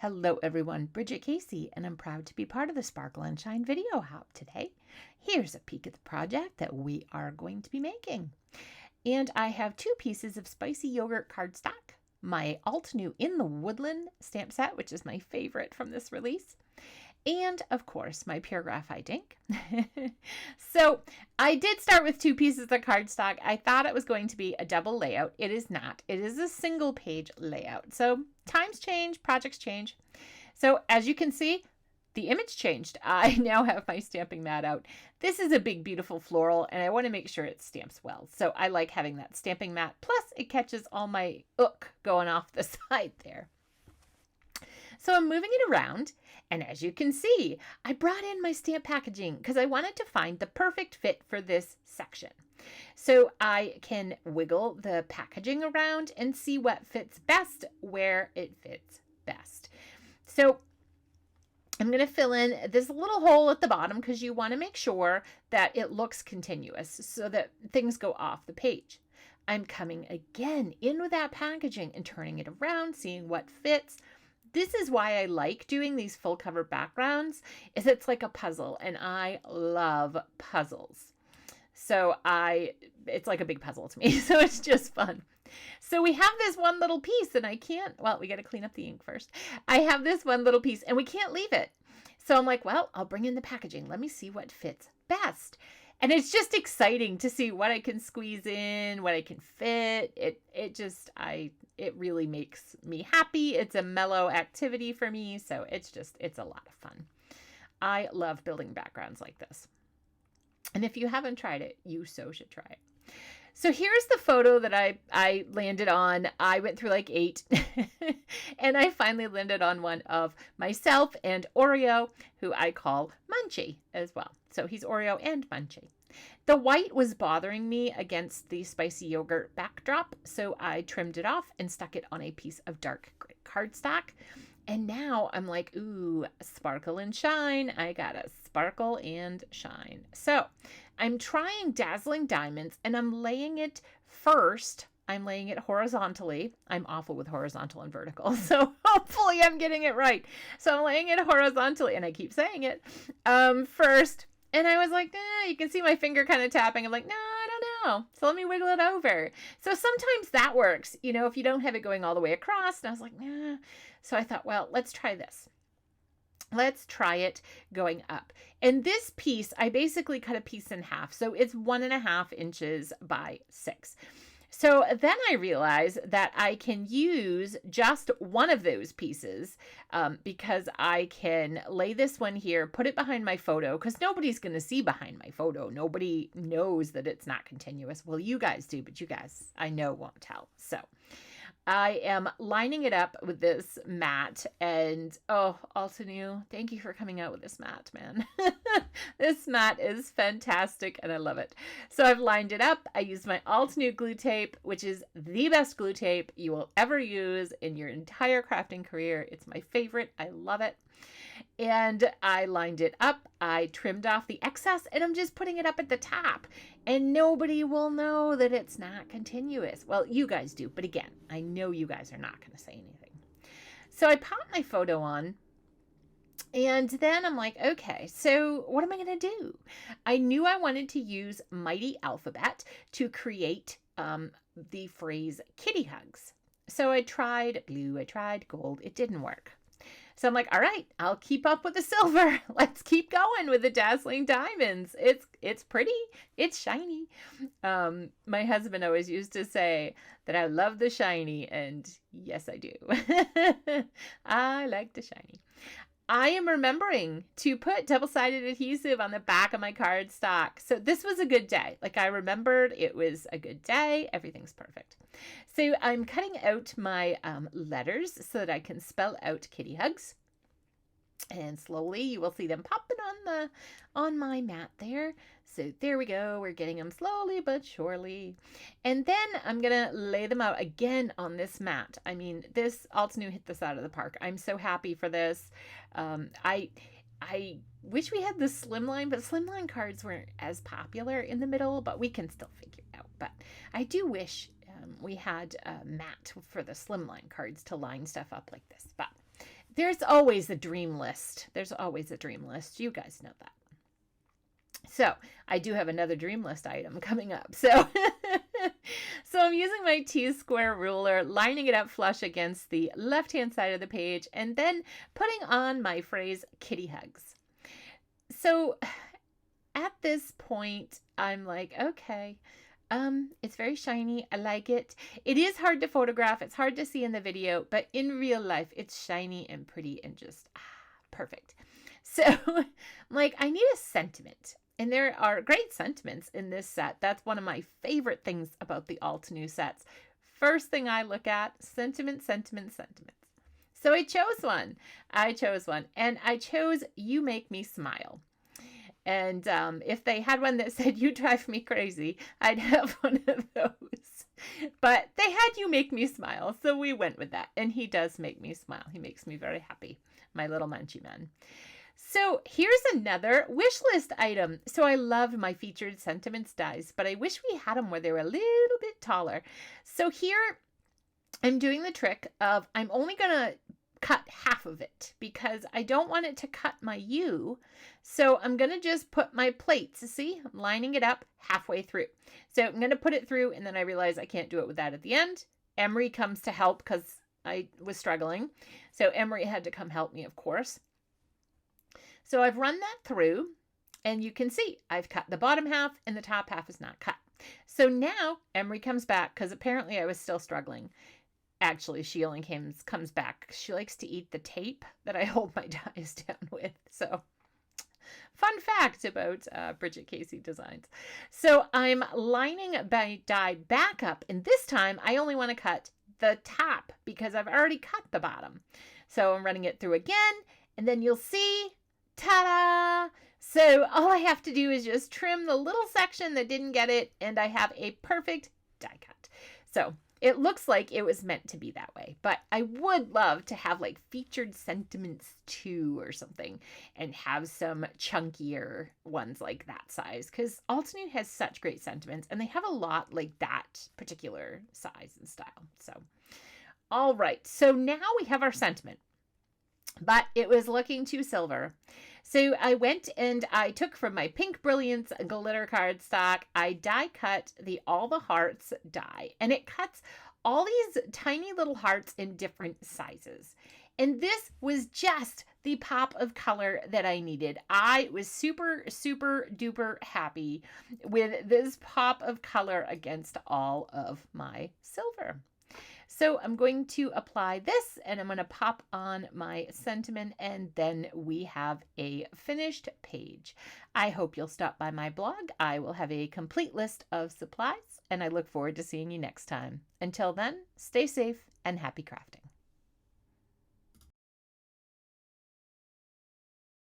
Hello everyone, Bridget Casey, and I'm proud to be part of the Sparkle and Shine video hop today. Here's a peek at the project that we are going to be making. And I have two pieces of spicy yogurt cardstock, my Altenew In the Woodland stamp set, which is my favorite from this release, and of course my pure graphite ink. So I did start with two pieces of cardstock. I thought it was going to be a double layout. It is not. It is a single page layout. So times change, projects change. So as you can see, the image changed. I now have my stamping mat out. This is a big, beautiful floral, and I want to make sure it stamps well. So I like having that stamping mat. Plus, it catches all my going off the side there. So I'm moving it around, and as you can see, I brought in my stamp packaging because I wanted to find the perfect fit for this section. So I can wiggle the packaging around and see what fits best, where it fits best. So I'm going to fill in this little hole at the bottom because you want to make sure that it looks continuous so that things go off the page. I'm coming again in with that packaging and turning it around, seeing what fits. This is why I like doing these full cover backgrounds, is it's like a puzzle, and I love puzzles. So it's like a big puzzle to me, so it's just fun. So we have this one little piece, and we got to clean up the ink first. I have this one little piece, and we can't leave it. So I'm like, well, I'll bring in the packaging. Let me see what fits best. And it's just exciting to see what I can squeeze in, what I can fit. It really makes me happy. It's a mellow activity for me. So it's a lot of fun. I love building backgrounds like this. And if you haven't tried it, you so should try it. So here's the photo that I landed on. I went through like 8 and I finally landed on one of myself and Oreo, who I call Munchie as well. So he's Oreo and Munchie. The white was bothering me against the spicy yogurt backdrop, so I trimmed it off and stuck it on a piece of dark gray cardstock. And now I'm like, ooh, sparkle and shine. I gotta sparkle and shine. So I'm trying Dazzling Diamonds, and I'm laying it first. I'm laying it horizontally. I'm awful with horizontal and vertical, so hopefully I'm getting it right. So I'm laying it horizontally, and I keep saying it first. And I was like, you can see my finger kind of tapping. I'm like, no, I don't know. So let me wiggle it over. So sometimes that works, if you don't have it going all the way across. And I was like, nah. So I thought, well, let's try this. Let's try it going up. And this piece, I basically cut a piece in half. So it's 1.5 inches by 6. So then I realized that I can use just one of those pieces because I can lay this one here, put it behind my photo, because nobody's going to see behind my photo. Nobody knows that it's not continuous. Well, you guys do, but you guys, I know, won't tell. So I am lining it up with this mat, and Altenew, thank you for coming out with this mat, man. This mat is fantastic, and I love it. So I've lined it up. I used my Altenew glue tape, which is the best glue tape you will ever use in your entire crafting career. It's my favorite. I love it. And I lined it up. I trimmed off the excess, and I'm just putting it up at the top. And nobody will know that it's not continuous. Well, you guys do. But again, I know you guys are not going to say anything. So I popped my photo on. And then I'm like, okay, so what am I going to do? I knew I wanted to use Mighty Alphabet to create the phrase kitty hugs. So I tried blue, I tried gold. It didn't work. So I'm like, all right, I'll keep up with the silver. Let's keep going with the Dazzling Diamonds. It's pretty. It's shiny. My husband always used to say that I love the shiny, and yes, I do. I like the shiny. I am remembering to put double-sided adhesive on the back of my cardstock. So this was a good day. Like, I remembered it was a good day. Everything's perfect. So I'm cutting out my letters so that I can spell out kitty hugs. And slowly you will see them popping on my mat there. So there we go. We're getting them slowly but surely. And then I'm going to lay them out again on this mat. I mean, this Altenew hit this out of the park. I'm so happy for this. I wish we had the slimline, but slimline cards weren't as popular in the middle, but we can still figure it out. But I do wish we had a mat for the slimline cards to line stuff up like this. But There's always a dream list. There's always a dream list. You guys know that. So I do have another dream list item coming up. So, so I'm using my T-square ruler, lining it up flush against the left-hand side of the page, and then putting on my phrase, kitty hugs. So at this point, I'm like, okay, it's very shiny. I like it. It is hard to photograph. It's hard to see in the video, but in real life, it's shiny and pretty and just perfect. So I'm like, I need a sentiment. And there are great sentiments in this set. That's one of my favorite things about the Altenew sets. First thing I look at, sentiment, sentiments. So I chose one. And I chose You Make Me Smile. And if they had one that said, You Drive Me Crazy, I'd have one of those. But they had You Make Me Smile, so we went with that. And he does make me smile. He makes me very happy, my little munchie man. So here's another wish list item. So I love my featured sentiments dies, but I wish we had them where they were a little bit taller. So here I'm doing the trick of I'm only going to cut half of it because I don't want it to cut my U. So I'm going to just put my plates. See, I'm lining it up halfway through. So I'm going to put it through, and then I realize I can't do it with that at the end. Emery comes to help because I was struggling. So Emery had to come help me, of course. So I've run that through, and you can see I've cut the bottom half and the top half is not cut. So now Emery comes back because apparently I was still struggling. Actually, she only comes back. She likes to eat the tape that I hold my dies down with. So fun fact about Bridget Casey Designs. So I'm lining my die back up, and this time I only want to cut the top because I've already cut the bottom. So I'm running it through again, and then you'll see, ta-da! So all I have to do is just trim the little section that didn't get it, and I have a perfect die cut. So it looks like it was meant to be that way, but I would love to have like featured sentiments too or something and have some chunkier ones like that size because Altenew has such great sentiments and they have a lot like that particular size and style. So, all right. So now we have our sentiment, but it was looking too silver. So I went and I took from my Pink Brilliance glitter cardstock, I die cut the All the Hearts die, and it cuts all these tiny little hearts in different sizes. And this was just the pop of color that I needed. I was super, super duper happy with this pop of color against all of my silver. So I'm going to apply this and I'm going to pop on my sentiment and then we have a finished page. I hope you'll stop by my blog. I will have a complete list of supplies and I look forward to seeing you next time. Until then, stay safe and happy crafting.